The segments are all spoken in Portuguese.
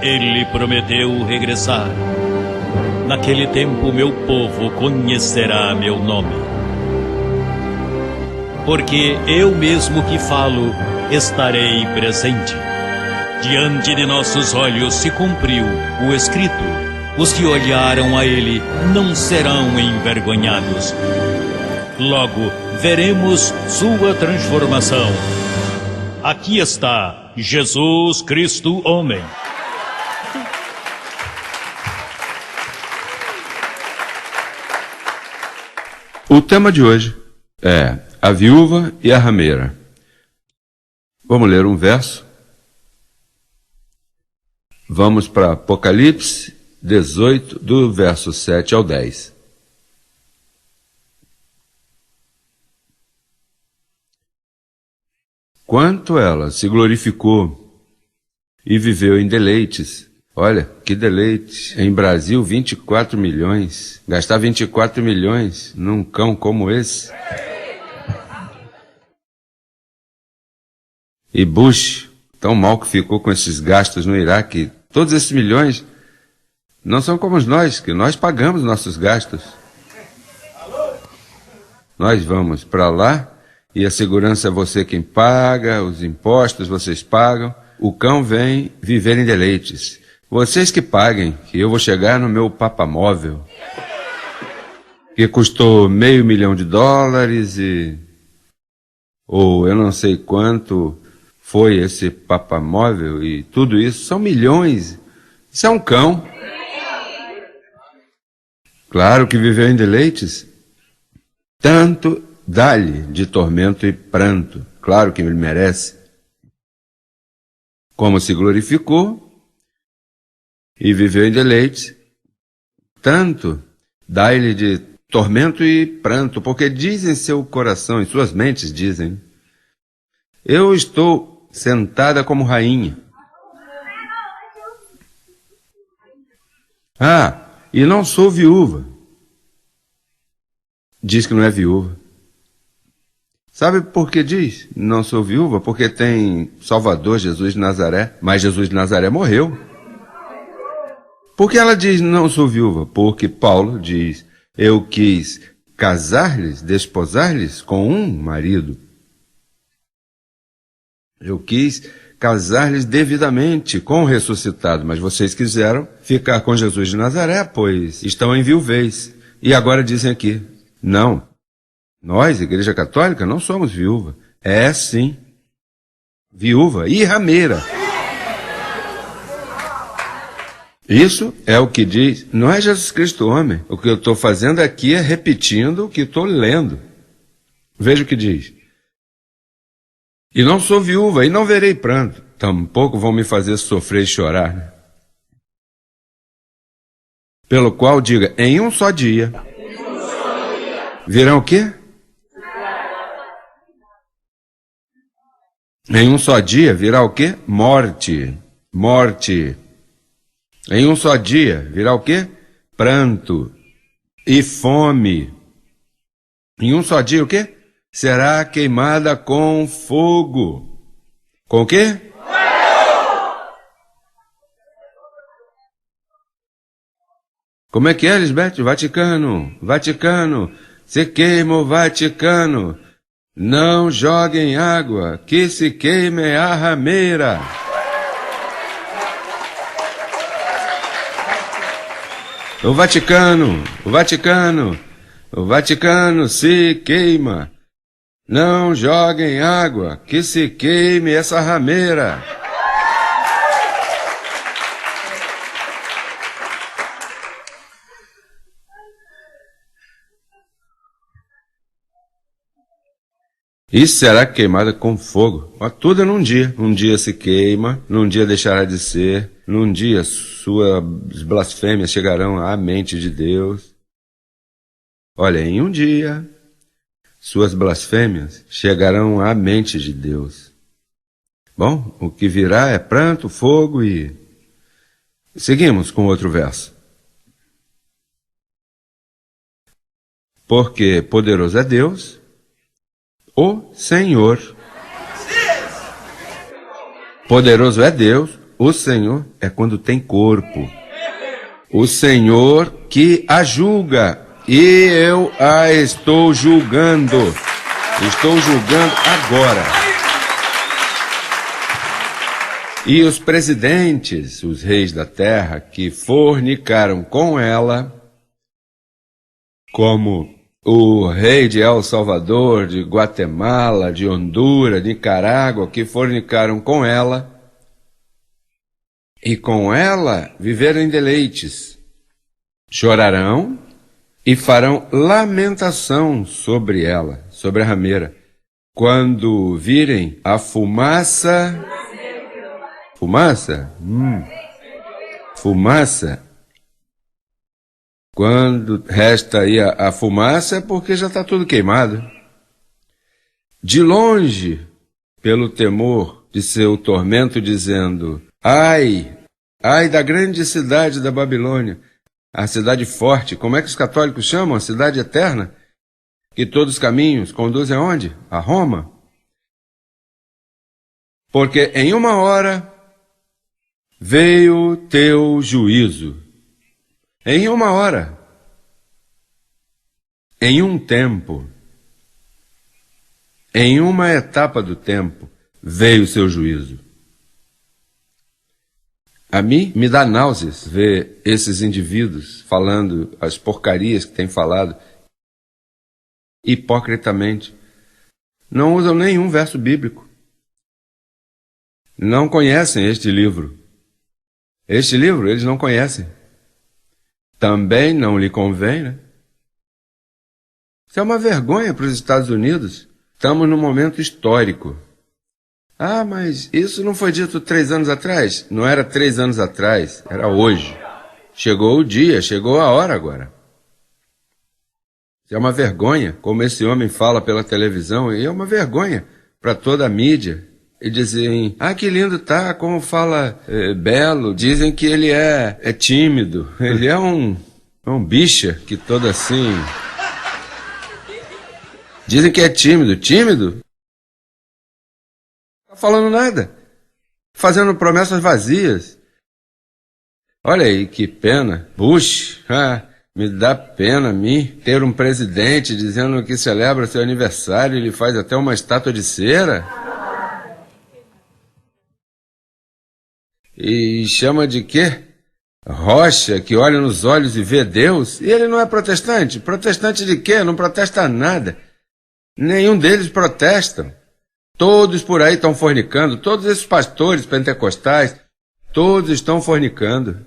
Ele prometeu regressar. Naquele tempo meu povo conhecerá meu nome. Porque eu mesmo que falo, estarei presente. Diante de nossos olhos se cumpriu o escrito. Os que olharam a ele não serão envergonhados. Logo veremos sua transformação. Aqui está Jesus Cristo homem. O tema de hoje é a viúva e a rameira. Vamos ler um verso. Vamos para Apocalipse 18, do verso 7 ao 10. Quanto ela se glorificou e viveu em deleites. Olha, que deleite. Em Brasil, 24 milhões. Gastar 24 milhões num cão como esse. E Bush, tão mal que ficou com esses gastos no Iraque. Todos esses milhões não são como nós, que nós pagamos nossos gastos. Nós vamos para lá e a segurança é você quem paga, os impostos vocês pagam. O cão vem viver em deleites. Vocês que paguem, que eu vou chegar no meu papamóvel, que custou $500 mil ou eu não sei quanto foi esse papamóvel e tudo isso, são milhões. Isso é um cão. Claro que viveu em deleites. Tanto dá-lhe de tormento e pranto. Claro que ele merece. Como se glorificou e viveu em deleites, tanto dá-lhe de tormento e pranto, porque diz em seu coração, em suas mentes dizem, eu estou sentada como rainha. Ah, e não sou viúva. Diz que não é viúva. Sabe por que diz? Não sou viúva? Porque tem Salvador, Jesus de Nazaré, mas Jesus de Nazaré morreu. Por que ela diz não sou viúva? Porque Paulo diz, eu quis casar-lhes, desposar-lhes com um marido. Eu quis casar-lhes devidamente com o ressuscitado, mas vocês quiseram ficar com Jesus de Nazaré, pois estão em viuvez. E agora dizem aqui, não, nós, Igreja Católica, não somos viúva. É sim, viúva e rameira. Isso é o que diz, não é Jesus Cristo homem. O que eu estou fazendo aqui é repetindo o que estou lendo. Veja o que diz. E não sou viúva, e não verei pranto. Tampouco vão me fazer sofrer e chorar. Pelo qual diga, em um só dia. Virão o quê? Em um só dia virá o quê? Morte. Morte. Em um só dia virá o quê? Pranto e fome. Em um só dia o quê? Será queimada com fogo. Com o quê? Como é que é, Lisbeth? Vaticano, Vaticano, se queima o Vaticano. Não joguem água, que se queime a rameira. O Vaticano, o Vaticano, o Vaticano se queima. Não joguem água, que se queime essa rameira. E será queimada com fogo. Ó, tudo é num dia. Um dia se queima, num dia deixará de ser, num dia suas blasfêmias chegarão à mente de Deus. Olha, em um dia, suas blasfêmias chegarão à mente de Deus. Bom, o que virá é pranto, fogo e... Seguimos com outro verso. Porque poderoso é Deus, o Senhor. Poderoso é Deus, O Senhor é quando tem corpo. O Senhor que a julga. E eu a estou julgando. Estou julgando agora. E os presidentes, os reis da terra, que fornicaram com ela, como o rei de El Salvador, de Guatemala, de Honduras, de Nicarágua, que fornicaram com ela, e com ela viveram em deleites, chorarão e farão lamentação sobre ela, sobre a rameira, quando virem a fumaça. Fumaça? Fumaça. Quando resta aí a fumaça é porque já está tudo queimado. De longe, pelo temor de seu tormento, dizendo: ai, ai da grande cidade da Babilônia, a cidade forte, como é que os católicos chamam? A cidade eterna, que todos os caminhos conduzem aonde? A Roma. Porque em uma hora veio teu juízo. Em uma hora, em um tempo, em uma etapa do tempo, veio o seu juízo. A mim me dá náuseas ver esses indivíduos falando as porcarias que têm falado hipocritamente. Não usam nenhum verso bíblico. Não conhecem este livro. Este livro eles não conhecem. Também não lhe convém, né? Isso é uma vergonha para os Estados Unidos. Estamos num momento histórico. Ah, mas isso não foi dito 3 anos atrás? Não era 3 anos atrás, era hoje. Chegou o dia, chegou a hora agora. Isso é uma vergonha, como esse homem fala pela televisão, e é uma vergonha para toda a mídia. E dizem, ah, que lindo tá, como fala belo. Dizem que ele é tímido. Ele é um bicha que todo assim... Dizem que é tímido. Tímido? Não tá falando nada. Fazendo promessas vazias. Olha aí, que pena. Bush, me dá pena a mim ter um presidente dizendo que celebra seu aniversário e ele faz até uma estátua de cera. E chama de quê? Rocha, que olha nos olhos e vê Deus. E ele não é protestante? Protestante de quê? Não protesta nada. Nenhum deles protestam. Todos por aí estão fornicando. Todos esses pastores pentecostais, todos estão fornicando.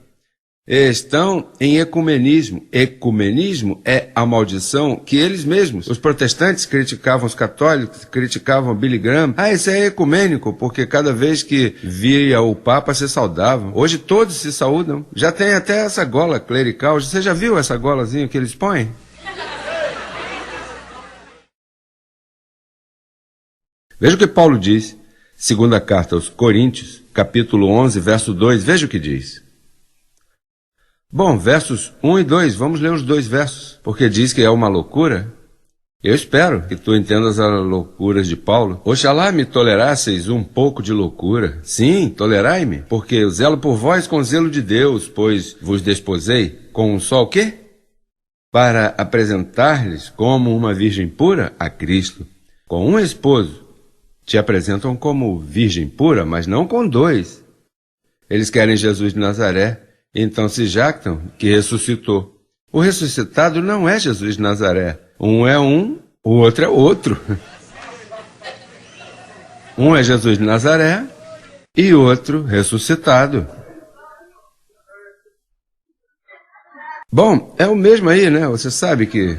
Estão em ecumenismo. Ecumenismo é a maldição que eles mesmos, os protestantes, criticavam os católicos, criticavam Billy Graham. Ah, isso é ecumênico, porque cada vez que via o Papa se saudavam. Hoje todos se saúdam. Já tem até essa gola clerical. Você já viu essa golazinha que eles põem? Veja o que Paulo diz, segunda carta aos Coríntios, capítulo 11, verso 2. Veja o que diz. Bom, versos 1 e 2, vamos ler os 2 versos, porque diz que é uma loucura. Eu espero que tu entendas as loucuras de Paulo. Oxalá me tolerasseis um pouco de loucura. Sim, tolerai-me, porque eu zelo por vós com zelo de Deus, pois vos desposei com um só o quê? Para apresentar-lhes como uma virgem pura a Cristo. Com um esposo te apresentam como virgem pura, mas não com 2. Eles querem Jesus de Nazaré. Então se jactam que ressuscitou. O ressuscitado não é Jesus de Nazaré. Um é um, o outro é outro. Um é Jesus de Nazaré e outro ressuscitado. Bom, é o mesmo aí, né? Você sabe que...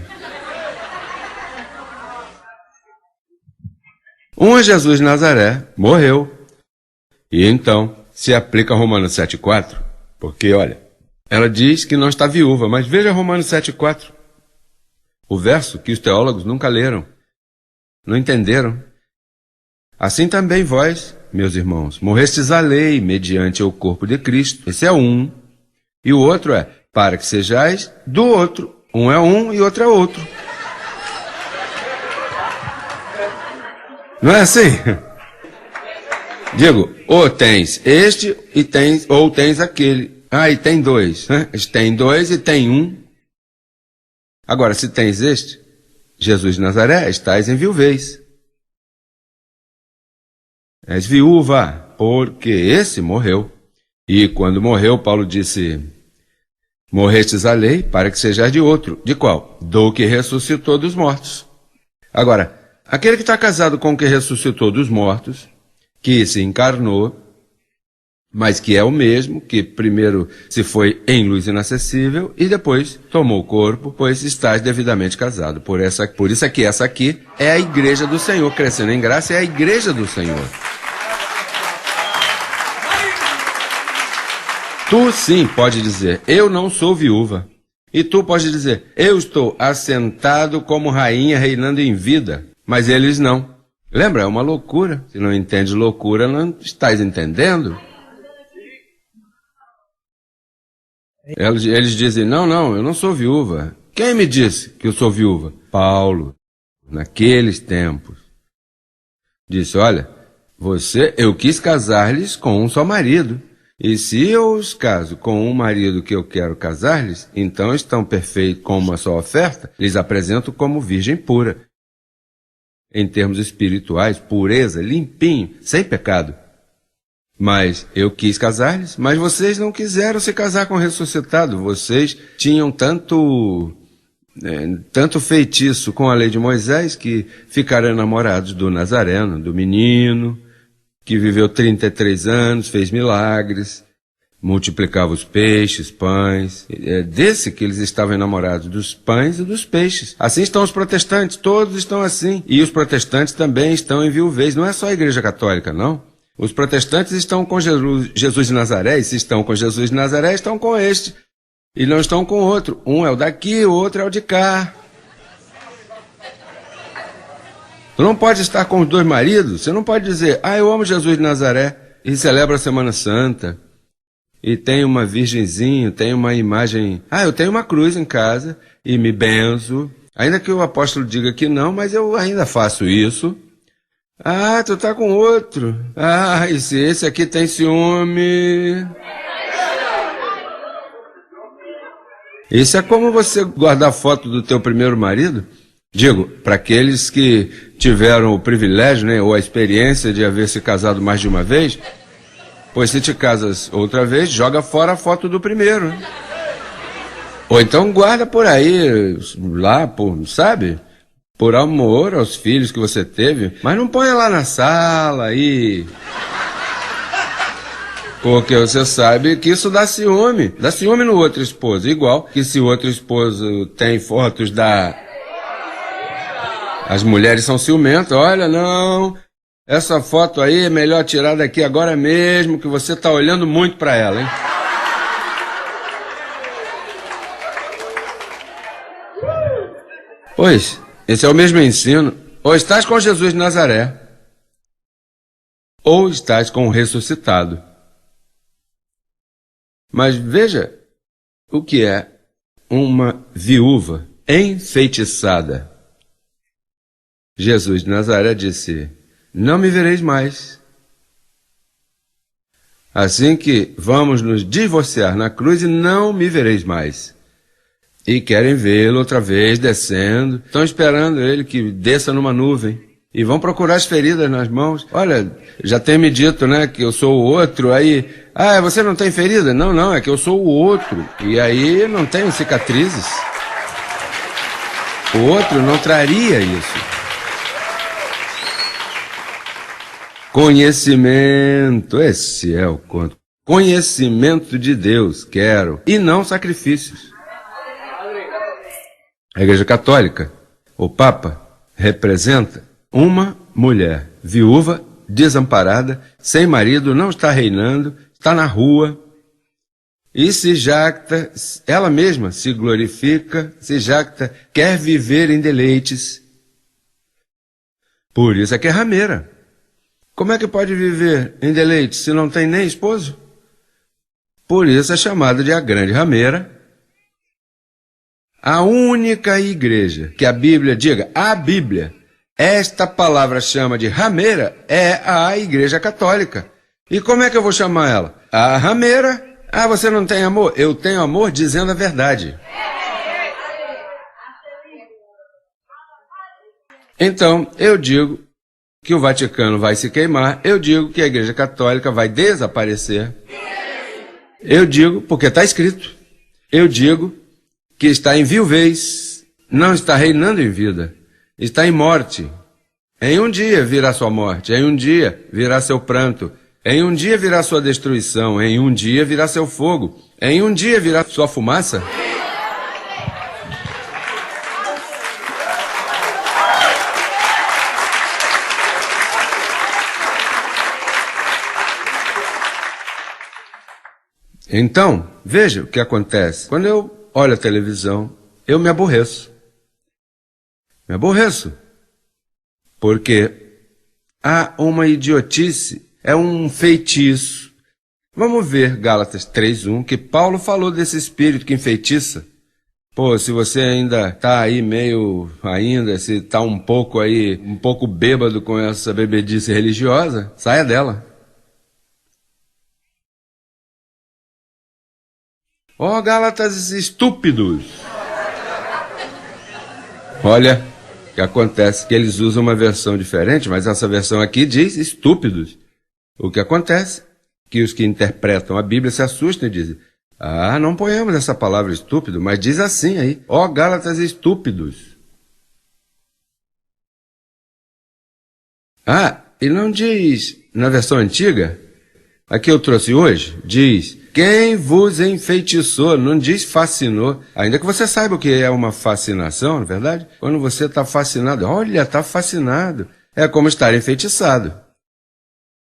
Um é Jesus de Nazaré, morreu. E então se aplica Romanos 7,4. Porque, olha, ela diz que não está viúva, mas veja Romanos 7,4. O verso que os teólogos nunca leram, não entenderam. Assim também vós, meus irmãos, morrestes à lei mediante o corpo de Cristo. Esse é um. E o outro é, para que sejais do outro. Um é um e outro é outro. Não é assim? Digo, ou tens este e tens, ou tens aquele. Ah, e tem dois. Né? Tem dois e tem um. Agora, se tens este, Jesus de Nazaré, estás em viuvez. És viúva, porque esse morreu. E quando morreu, Paulo disse, morrestes à lei para que sejais de outro. De qual? Do que ressuscitou dos mortos. Agora, aquele que está casado com o que ressuscitou dos mortos, que se encarnou, mas que é o mesmo, que primeiro se foi em luz inacessível e depois tomou o corpo, pois estás devidamente casado. Por isso é que essa aqui é a igreja do Senhor, crescendo em graça, é a igreja do Senhor. Tu sim pode dizer, eu não sou viúva. E tu pode dizer, eu estou assentado como rainha reinando em vida. Mas eles não. Lembra, é uma loucura. Se não entende loucura, não estás entendendo. Eles dizem, não, eu não sou viúva. Quem me disse que eu sou viúva? Paulo, naqueles tempos. Disse, olha, eu quis casar-lhes com um só marido. E se eu os caso com um marido que eu quero casar-lhes, então estão perfeitos com uma só oferta, lhes apresento como virgem pura. Em termos espirituais, pureza, limpinho, sem pecado. Mas eu quis casar-lhes, mas vocês não quiseram se casar com o ressuscitado. Vocês tinham tanto feitiço com a lei de Moisés que ficaram enamorados do Nazareno, do menino, que viveu 33 anos, fez milagres, multiplicava os peixes, pães. É desse que eles estavam enamorados, dos pães e dos peixes. Assim estão os protestantes, todos estão assim. E os protestantes também estão em viuvez. Não é só a Igreja Católica, não. Os protestantes estão com Jesus de Nazaré, e se estão com Jesus de Nazaré, estão com este. E não estão com o outro. Um é o daqui, o outro é o de cá. Tu não pode estar com os dois maridos, você não pode dizer, eu amo Jesus de Nazaré, e celebra a Semana Santa, e tem uma virgenzinha, tem uma imagem, eu tenho uma cruz em casa, e me benzo, ainda que o apóstolo diga que não, mas eu ainda faço isso. Tu tá com outro, esse aqui tem ciúme. Isso é como você guardar foto do teu primeiro marido. Digo, para aqueles que tiveram o privilégio, né, ou a experiência de haver se casado mais de uma vez, pois se te casas outra vez, joga fora a foto do primeiro. Ou então guarda por aí, lá, sabe? Por amor aos filhos que você teve, mas não ponha lá na sala aí. Porque você sabe que isso dá ciúme no outro esposo, igual que se o outro esposo tem fotos As mulheres são ciumentas, olha, não, essa foto aí é melhor tirar daqui agora mesmo, que você está olhando muito para ela, hein? Pois, esse é o mesmo ensino. Ou estás com Jesus de Nazaré, ou estás com o ressuscitado. Mas veja o que é uma viúva enfeitiçada. Jesus de Nazaré disse, não me vereis mais. Assim que vamos nos divorciar na cruz e não me vereis mais. E querem vê-lo outra vez descendo. Estão esperando ele que desça numa nuvem. E vão procurar as feridas nas mãos. Olha, já tem me dito, né, que eu sou o outro. Aí, você não tem ferida? Não, é que eu sou o outro. E aí não tenho cicatrizes. O outro não traria isso. Conhecimento, esse é o conto. Conhecimento de Deus, quero, e não sacrifícios. A Igreja Católica, o Papa, representa uma mulher viúva, desamparada, sem marido, não está reinando, está na rua, e se jacta, ela mesma se glorifica, se jacta, quer viver em deleites. Por isso é que é rameira. Como é que pode viver em deleite se não tem nem esposo? Por isso é chamada de a grande rameira. A única igreja que a Bíblia, diga, a Bíblia, Esta palavra chama de rameira é a Igreja Católica. E como é que eu vou chamar ela? A rameira. Ah, você não tem amor? Eu tenho amor dizendo a verdade. Então, eu digo que o Vaticano vai se queimar, eu digo que a Igreja Católica vai desaparecer. Eu digo, porque está escrito, eu digo que está em viuvez, não está reinando em vida, está em morte. Em um dia virá sua morte, em um dia virá seu pranto, em um dia virá sua destruição, em um dia virá seu fogo, em um dia virá sua fumaça. Então, veja o que acontece. Quando eu olho a televisão, eu me aborreço. Me aborreço. Porque há uma idiotice, é um feitiço. Vamos ver Gálatas 3:1, que Paulo falou desse espírito que enfeitiça. Pô, se você ainda tá aí se tá um pouco bêbado com essa bebedice religiosa, saia dela. Ó, Gálatas estúpidos! Olha o que acontece, que eles usam uma versão diferente, mas essa versão aqui diz estúpidos. O que acontece, que os que interpretam a Bíblia se assustam e dizem, não ponhamos essa palavra estúpido, mas diz assim aí, ó, Gálatas estúpidos. E não diz, na versão antiga, a que eu trouxe hoje, diz, quem vos enfeitiçou, não diz fascinou, ainda que você saiba o que é uma fascinação, não é verdade? Quando você está fascinado, olha, está fascinado, é como estar enfeitiçado.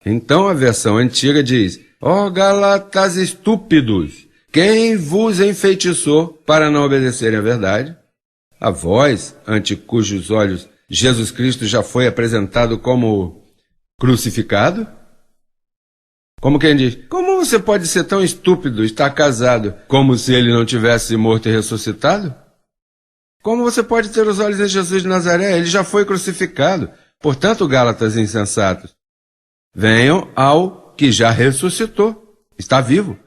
Então a versão antiga diz, ó Gálatas estúpidos, quem vos enfeitiçou para não obedecerem à verdade? A vós, ante cujos olhos Jesus Cristo já foi apresentado como crucificado? Como quem diz, como você pode ser tão estúpido, estar casado, como se ele não tivesse morto e ressuscitado? Como você pode ter os olhos em Jesus de Nazaré? Ele já foi crucificado. Portanto, Gálatas insensatos, venham ao que já ressuscitou, está vivo.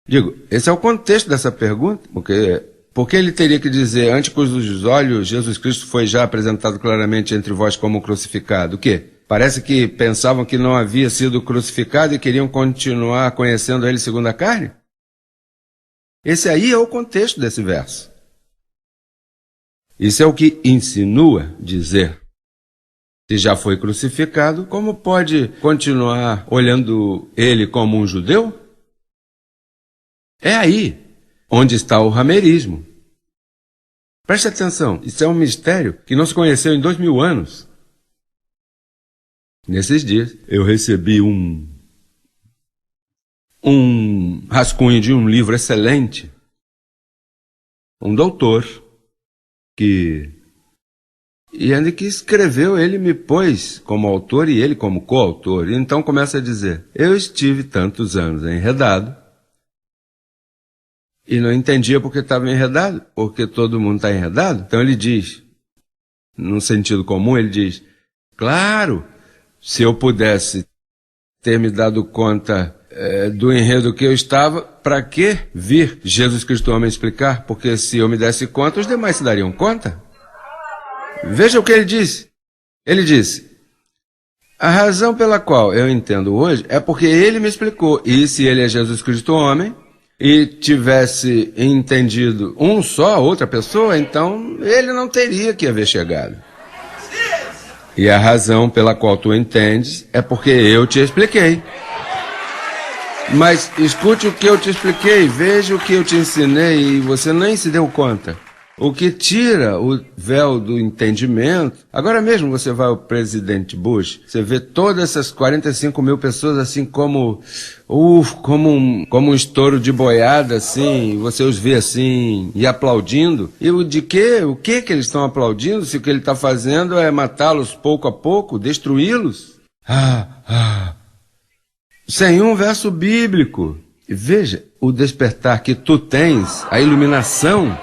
Digo, esse é o contexto dessa pergunta, porque ele teria que dizer, ante cujos olhos Jesus Cristo foi já apresentado claramente entre vós como crucificado. O quê? Parece que pensavam que não havia sido crucificado e queriam continuar conhecendo ele segundo a carne? Esse aí é o contexto desse verso. Isso é o que insinua dizer. Se já foi crucificado, como pode continuar olhando ele como um judeu? É aí onde está o rameirismo. Preste atenção, isso é um mistério que não se conheceu em 2000 anos. Nesses dias, eu recebi um rascunho de um livro excelente. Um doutor que escreveu, ele me pôs como autor e ele como coautor. E então começa a dizer, eu estive tantos anos enredado e não entendia porque estava enredado, porque todo mundo está enredado. Então ele diz, num sentido comum, ele diz, claro, se eu pudesse ter me dado conta do enredo que eu estava, para que vir Jesus Cristo homem explicar? Porque se eu me desse conta, os demais se dariam conta. Veja o que ele disse. Ele disse, a razão pela qual eu entendo hoje é porque ele me explicou. E se ele é Jesus Cristo homem, e tivesse entendido outra pessoa, então ele não teria que haver chegado. E a razão pela qual tu entendes é porque eu te expliquei. Mas escute o que eu te expliquei, veja o que eu te ensinei e você nem se deu conta. O que tira o véu do entendimento... Agora mesmo você vai ao presidente Bush, você vê todas essas 45 mil pessoas assim como um estouro de boiada, assim, você os vê assim, e aplaudindo. E o que eles estão aplaudindo, se o que ele está fazendo é matá-los pouco a pouco, destruí-los? Sem um verso bíblico. E veja o despertar que tu tens, a iluminação...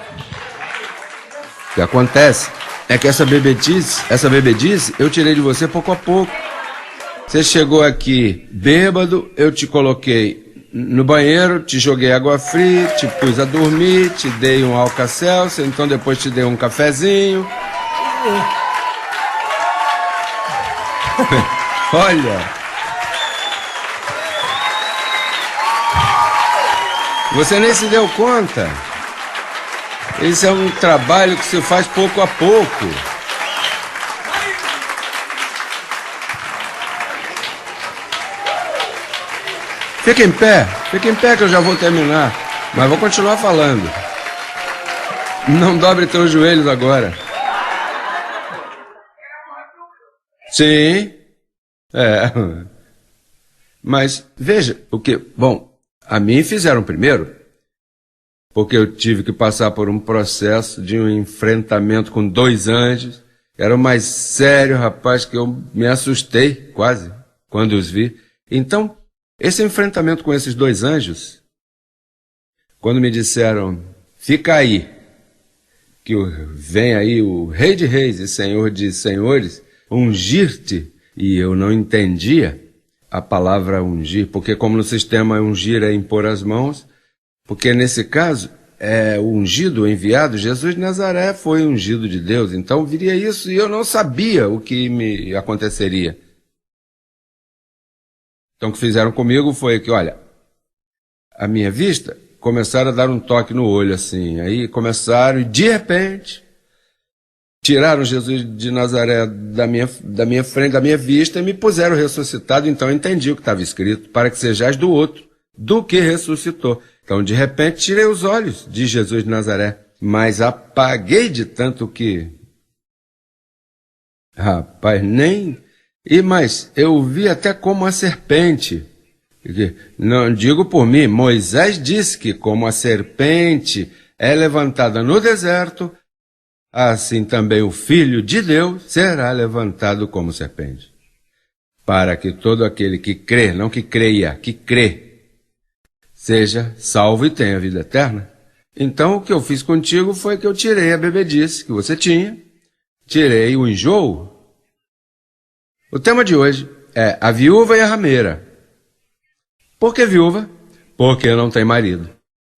O que acontece É que essa bebedice, eu tirei de você pouco a pouco. Você chegou aqui bêbado, eu te coloquei no banheiro, te joguei água fria, te pus a dormir, te dei um Alka-Seltzer, então depois te dei um cafezinho. Olha... Você nem se deu conta. Esse é um trabalho que se faz pouco a pouco. Fica em pé que eu já vou terminar. Mas vou continuar falando. Não dobre teus joelhos agora. Sim. Mas veja o que... Bom, a mim fizeram primeiro, porque eu tive que passar por um processo de um enfrentamento com 2 anjos. Era o mais sério, rapaz, que eu me assustei quase quando os vi. Então, esse enfrentamento com esses 2 anjos, quando me disseram, fica aí, que vem aí o Rei de Reis e Senhor de Senhores, ungir-te, e eu não entendia a palavra ungir, porque como no sistema ungir é impor as mãos, porque nesse caso é o ungido, o enviado, Jesus de Nazaré foi ungido de Deus, então viria isso e eu não sabia o que me aconteceria. Então o que fizeram comigo foi que, olha, a minha vista, começaram a dar um toque no olho assim, aí começaram e de repente tiraram Jesus de Nazaré da minha frente, da minha vista, e me puseram ressuscitado, então eu entendi o que estava escrito, para que sejais do outro, do que ressuscitou. Então, de repente, tirei os olhos de Jesus de Nazaré, mas apaguei de tanto que... Rapaz, mas eu vi até como a serpente. Não digo por mim, Moisés disse que como a serpente é levantada no deserto, assim também o Filho de Deus será levantado como serpente, para que todo aquele que crê, não que creia, que crê, seja salvo e tenha vida eterna. Então o que eu fiz contigo foi que eu tirei a bebedice que você tinha, tirei o enjoo. O tema de hoje é a viúva e a rameira. Por que viúva? Porque não tem marido.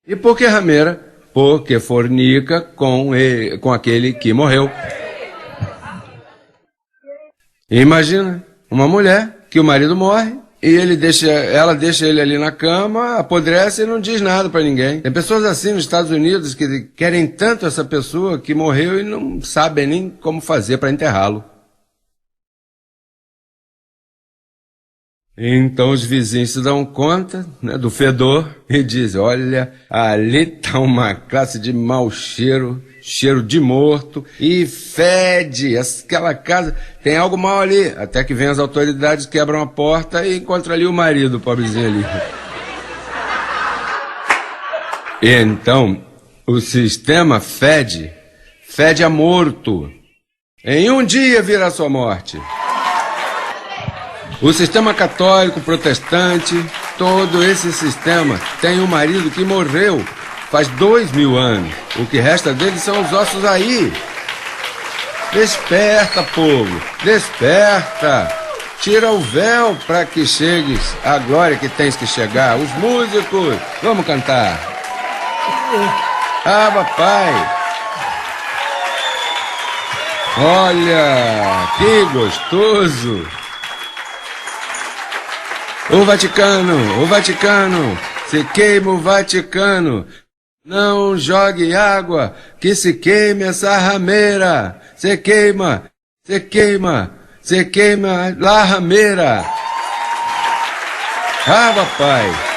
E por que rameira? Porque fornica com aquele que morreu. Imagina, uma mulher que o marido morre e ela deixa ele ali na cama, apodrece e não diz nada para ninguém. Tem pessoas assim nos Estados Unidos que querem tanto essa pessoa que morreu e não sabem nem como fazer para enterrá-lo. Então os vizinhos se dão conta, né, do fedor e dizem, olha, ali está uma classe de mau cheiro, cheiro de morto, e fede, aquela casa, tem algo mal ali, até que vem as autoridades, quebram a porta e encontram ali o marido, o pobrezinho ali. E então, o sistema fede a morto. Em um dia virá a sua morte. O sistema católico, protestante, todo esse sistema tem um marido que morreu faz 2000 anos. O que resta dele são os ossos aí. Desperta, povo, desperta. Tira o véu para que chegues à glória que tens que chegar. Os músicos, vamos cantar. Ah, papai. Olha, que gostoso. O Vaticano, se queima o Vaticano, não jogue água, que se queime essa rameira, se queima la rameira. Ah, papai.